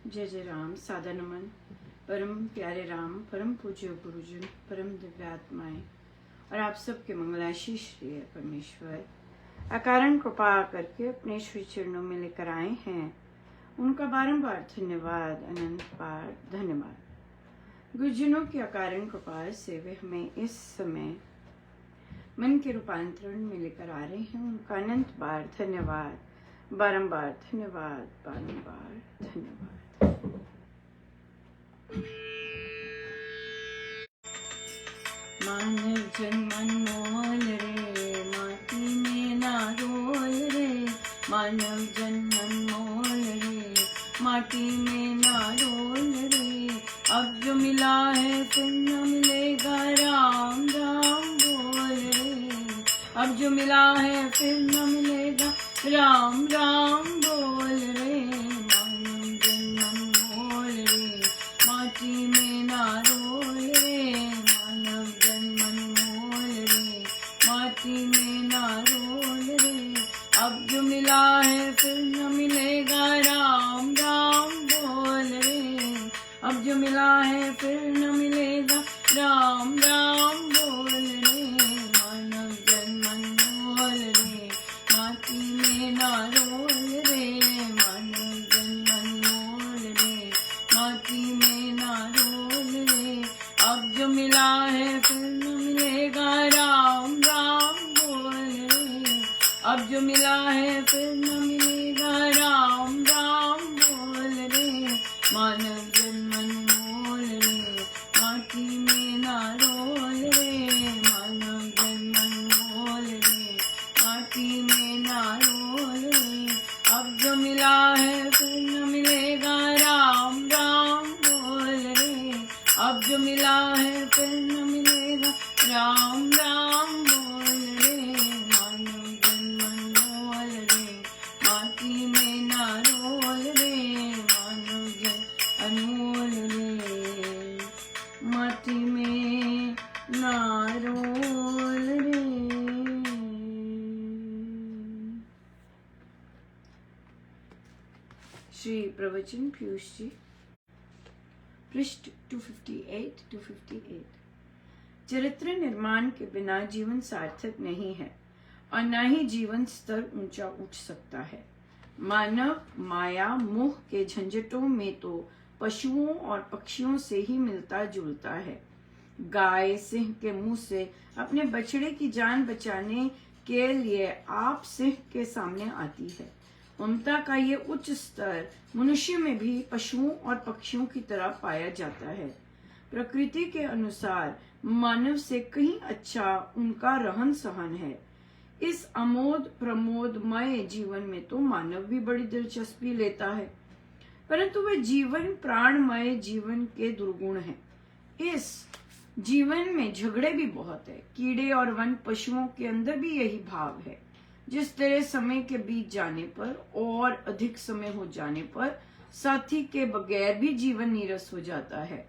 जय जय राम। सादा नमन। परम प्यारे राम, परम पूज्य गुरुजन, परम दिव्यात्माएं और आप सबके मंगलाशीष श्री परमेश्वर अकारण कृपा करके अपने श्री चरणों में लेकर आए हैं। उनका बारंबार धन्यवाद, अनंत बार धन्यवाद। गुरुजनों की अकारण कृपा से वे हमें इस समय मन के रूपांतरण में लेकर आ रहे हैं। उनका अनंत बार धन्यवाद, बारंबार धन्यवाद, बारंबार धन्यवाद। मानव जन्म मोल रे, माटी में ना रोल रे। मानव जन्म मोल रे, माटी में ना रोल रे। अब जो मिला है फिर न मिलेगा, राम राम बोल रे। अब जो मिला है फिर न मिलेगा, राम राम बोल रे। मानव जन्म मोल रे, माटी में ना रोल रे। मानव जन्म मोल रे, माटी में ना रोल रे। अब जो मिला है फिर न मिलेगा, राम राम बोल रे। अब जो मिला है फिर न मिलेगा, राम राम बोल रे। मानव जन्म मोल रे, माटी में ना रोल रे। मानव जन्म मोल रे, माटी में ना रोल रे। अब जो मिला है फिर न मिलेगा, राम राम बोल रे। अब जो मिला है फिर न मिलेगा, राम राम बोल रे। मानव जन्म मोल रे, माटी में ना रोल रे। मानव जन्म मोल रे, माटी में ना रोल रे। अब जो मिला है फिर न मिलेगा, राम राम बोल रे। अब जो मिला है फिर न मिलेगा, राम राम बोल रे। मानव जन्म मोल रे, माटी में ना रोल रे। मानव जन्म अनमोल रे, माटी में ना रोल रे। श्री प्रवचन पीयूष जी, पृष्ठ 258। चरित्र निर्माण के बिना जीवन सार्थक नहीं है और न ही जीवन स्तर ऊंचा उठ सकता है। मानव माया मोह के झंझटों में तो पशुओं और पक्षियों से ही मिलता जुलता है। गाय सिंह के मुंह से अपने बछड़े की जान बचाने के लिए आप सिंह के सामने आती है। ममता का ये उच्च स्तर मनुष्य में भी पशुओं और पक्षियों की तरह पाया जाता है। प्रकृति के अनुसार मानव से कहीं अच्छा उनका रहन सहन है। इस अमोद प्रमोदमय जीवन में तो मानव भी बड़ी दिलचस्पी लेता है, परंतु वह जीवन प्राणमय जीवन के दुर्गुण है। इस जीवन में झगड़े भी बहुत है। कीड़े और वन पशुओं के अंदर भी यही भाव है। जिस तरह समय के बीत जाने पर और अधिक समय हो जाने पर साथी के बगैर भी जीवन नीरस हो जाता है।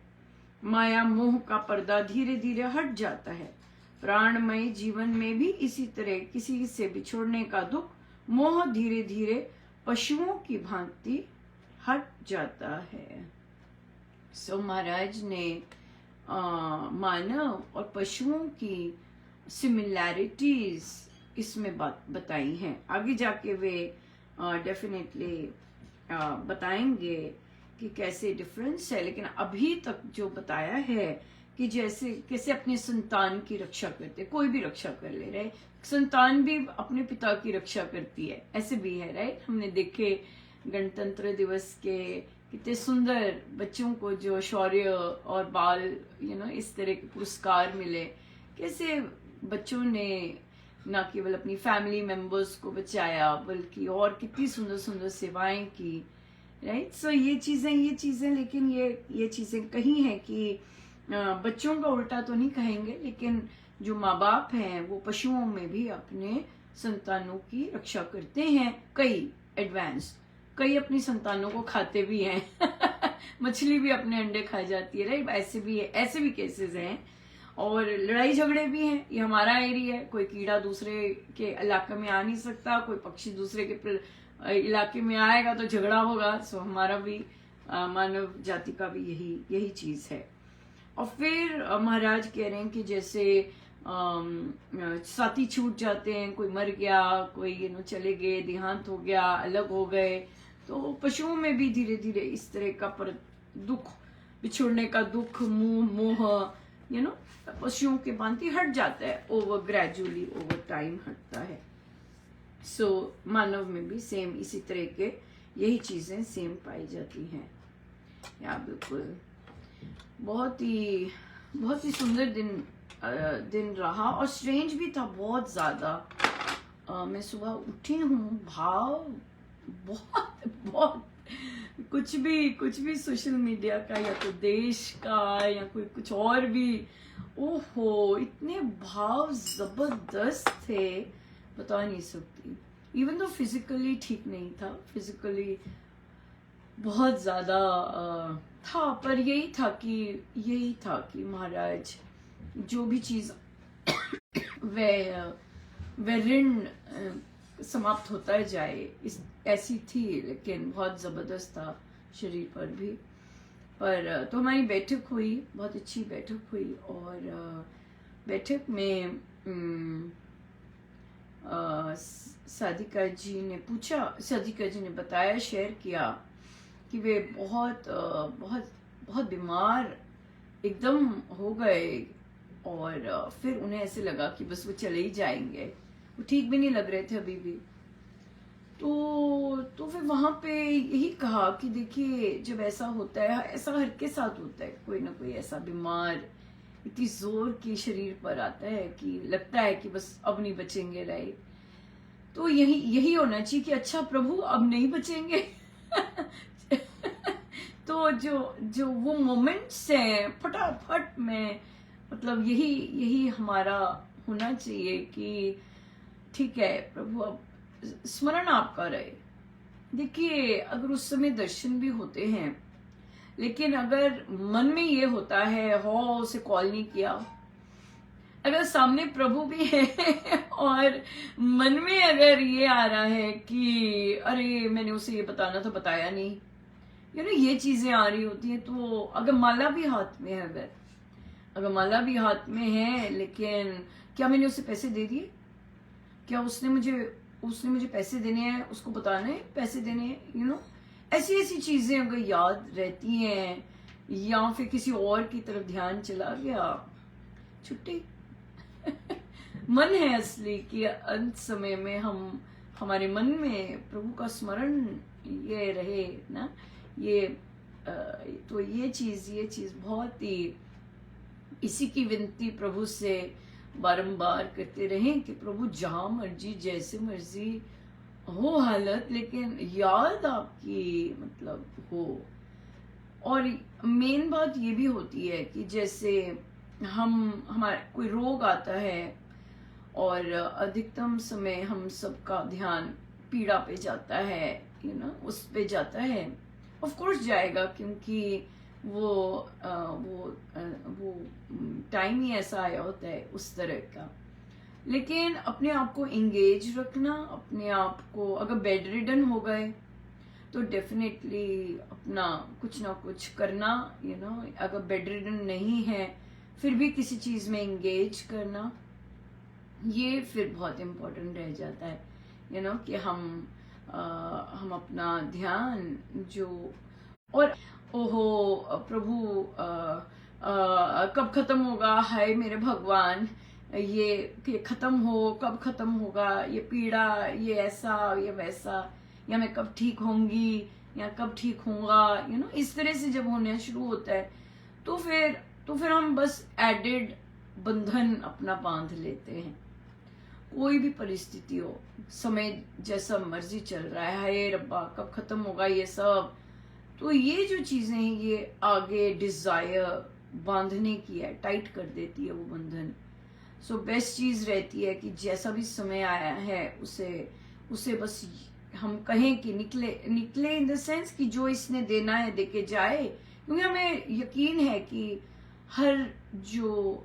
माया मोह का पर्दा धीरे धीरे हट जाता है। प्राणमय जीवन में भी इसी तरह किसी से बिछोड़ने का दुख मोह धीरे धीरे पशुओं की भांति हट जाता है। सो महाराज ने मानव और पशुओं की सिमिलैरिटीज इसमें बताई हैं। आगे जाके वे डेफिनेटली बताएंगे कि कैसे डिफरेंस है, लेकिन अभी तक जो बताया है कि जैसे कैसे अपनी संतान की रक्षा करते, कोई भी रक्षा कर ले रहे, संतान भी अपने पिता की रक्षा करती है, ऐसे भी है राइट। हमने देखे गणतंत्र दिवस के कितने सुंदर बच्चों को जो शौर्य और बाल इस तरह के पुरस्कार मिले, कैसे बच्चों ने न केवल अपनी फैमिली मेंबर्स को बचाया बल्कि और कितनी सुंदर सुंदर सेवाएं की, राइट। सो ये चीजें लेकिन ये चीजें कहीं है कि बच्चों का उल्टा तो नहीं कहेंगे, लेकिन जो माँ बाप हैं वो पशुओं में भी अपने संतानों की रक्षा करते हैं। कई एडवांस, कई अपनी संतानों को खाते भी हैं मछली भी अपने अंडे खा जाती है, राइट। ऐसे भी केसेस हैं। और लड़ाई झगड़े भी हैं। ये हमारा एरिया है, कोई कीड़ा दूसरे के इलाके में आ नहीं सकता, कोई पक्षी दूसरे के इलाके में आएगा तो झगड़ा होगा। सो हमारा भी मानव जाति का भी यही चीज है। और फिर महाराज कह रहे हैं कि जैसे साथी छूट जाते हैं, कोई मर गया, कोई चले गए, देहांत हो गया, अलग हो गए, तो पशुओं में भी धीरे धीरे इस तरह का दुख, बिछुड़ने का दुख, मोह पशुओं के भांति हट जाता है, ग्रेजुअली ओवर टाइम हटता है। सो मानव में भी सेम इसी तरह के यही चीजें सेम पाई जाती हैं। या बिल्कुल बहुत ही सुंदर दिन रहा, और स्ट्रेंज भी था बहुत ज्यादा। मैं सुबह उठी हूँ, भाव बहुत कुछ भी सोशल मीडिया का या तो देश का या कोई कुछ और भी, ओहो इतने भाव जबरदस्त थे, बता नहीं सकती। इवन तो फिजिकली ठीक नहीं था, फिजिकली बहुत ज्यादा था, पर यही था कि महाराज जो भी चीज वह ऋण समाप्त होता जाए, ऐसी थी, लेकिन बहुत जबरदस्त था शरीर पर भी। पर तो हमारी बैठक हुई, बहुत अच्छी बैठक हुई, और बैठक में साधिका जी ने बताया, शेयर किया कि वे बहुत बीमार एकदम हो गए, और फिर उन्हें ऐसे लगा कि बस वो चले ही जाएंगे, वो ठीक भी नहीं लग रहे थे अभी भी। तो फिर वहां पे यही कहा कि देखिए जब ऐसा होता है, ऐसा हर के साथ होता है, कोई ना कोई ऐसा बीमार इतनी जोर की शरीर पर आता है कि लगता है कि बस अब नहीं बचेंगे, राइट। तो यही होना चाहिए कि अच्छा प्रभु अब नहीं बचेंगे। तो जो वो मोमेंट्स हैं, फटाफट में मतलब यही हमारा होना चाहिए कि ठीक है प्रभु, अब स्मरण आपका रहे। देखिए अगर उस समय दर्शन भी होते हैं, लेकिन अगर मन में ये होता है, हो उसे कॉल नहीं किया, अगर सामने प्रभु भी है और मन में अगर ये आ रहा है कि अरे मैंने उसे ये बताना था, बताया नहीं, ये चीजें आ रही होती हैं, तो अगर माला भी हाथ में है, अगर माला भी हाथ में है, लेकिन क्या मैंने उसे पैसे दे दिए, क्या उसने मुझे पैसे देने हैं, उसको बताना है पैसे देने हैं, ऐसी चीजें अगर याद रहती हैं, या फिर किसी और की तरफ ध्यान चला गया, छुट्टी। मन है असली कि अंत समय में हमारे मन में प्रभु का स्मरण ये रहे ना, तो ये चीज बहुत ही, इसी की विनती प्रभु से बारंबार करते रहे कि प्रभु जहां मर्जी जैसे मर्जी हो हालत, लेकिन याद आपकी मतलब हो। और मेन बात ये भी होती है कि जैसे हमारे कोई रोग आता है, और अधिकतम समय हम सबका ध्यान पीड़ा पे जाता है, उस पे जाता है, ऑफ कोर्स जाएगा, क्योंकि वो टाइम ही ऐसा आया होता है उस तरह का। लेकिन अपने आप को एंगेज रखना, अपने आप को, अगर बेड रिडन हो गए तो डेफिनेटली अपना कुछ ना कुछ करना, अगर बेड रिडन नहीं है फिर भी किसी चीज में एंगेज करना, ये फिर बहुत इम्पोर्टेंट रह जाता है, कि हम अपना ध्यान जो, और ओहो प्रभु कब खत्म होगा, हाय मेरे भगवान, ये खत्म हो, कब खत्म होगा ये पीड़ा, ये ऐसा ये वैसा, या मैं कब ठीक होंगी या कब ठीक होऊंगा, इस तरह से जब होने शुरू होता है, तो फिर हम बस एडेड बंधन अपना बांध लेते हैं। कोई भी परिस्थिति हो, समय जैसा मर्जी चल रहा है, हाय रब्बा कब खत्म होगा ये सब, तो ये जो चीजें हैं ये आगे डिजायर बांधने की है, टाइट कर देती है वो बंधन। सो बेस्ट चीज रहती है कि जैसा भी समय आया है उसे बस हम कहें कि निकले इन द सेंस कि जो इसने देना है देके जाए, क्योंकि हमें यकीन है कि हर जो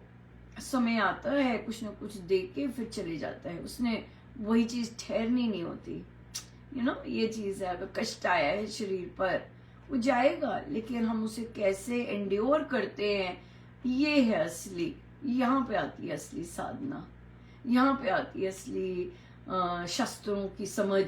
समय आता है कुछ ना कुछ दे के फिर चले जाता है, उसने वही चीज ठहरनी नहीं होती, ये चीज है। अगर कष्ट आया है शरीर पर, वो जाएगा, लेकिन हम उसे कैसे एंड्योर करते हैं, ये है असली, यहाँ पे आती है असली साधना, यहाँ पे आती है असली शास्त्रों की समझ।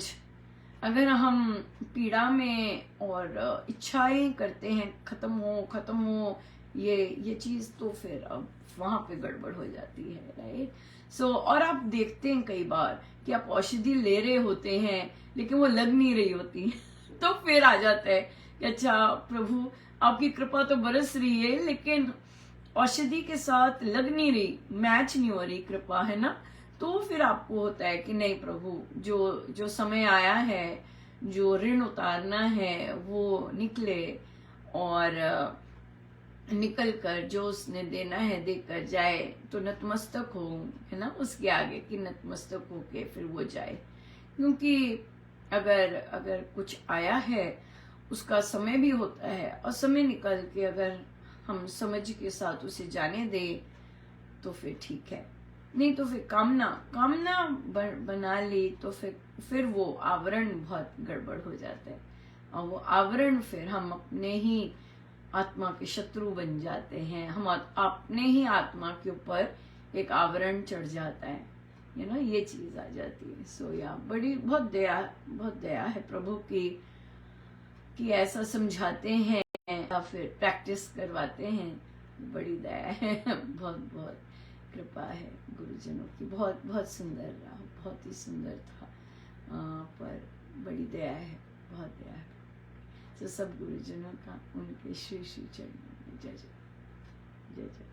अगर हम पीड़ा में और इच्छाएं करते हैं खत्म हो ये चीज, तो फिर अब वहां पे गड़बड़ हो जाती है, राइट। सो और आप देखते हैं कई बार कि आप औषधि ले रहे होते हैं लेकिन वो लग नहीं रही होती तो फिर आ जाता है कि अच्छा प्रभु आपकी कृपा तो बरस रही है, लेकिन औषधि के साथ लग नहीं रही, मैच नहीं हो रही कृपा, है ना। तो फिर आपको होता है कि नहीं प्रभु, जो जो समय आया है, जो ऋण उतारना है वो निकले, और निकल कर जो उसने देना है देकर जाए, तो नतमस्तक हो, है ना, उसके आगे कि नतमस्तक होके फिर वो जाए। क्योंकि अगर अगर कुछ आया है उसका समय भी होता है, और समय निकल के अगर हम समझ के साथ उसे जाने दें तो फिर ठीक है, नहीं तो फिर कामना बना ली तो फिर वो आवरण बहुत गड़बड़ हो जाता है, और वो आवरण फिर हम अपने ही आत्मा के शत्रु बन जाते हैं, हम अपने ही आत्मा के ऊपर एक आवरण चढ़ जाता है, यू नो, ये चीज आ जाती है। सो या बहुत दया है प्रभु की कि ऐसा समझाते हैं या फिर प्रैक्टिस करवाते हैं, बड़ी दया है बहुत बहुत कृपा है गुरुजनों की, बहुत सुंदर रहा, बहुत ही सुंदर था, पर बड़ी दया है, बहुत दया है। तो सब गुरुजनों का उनके श्री श्री चरणों में जय जय जय जय।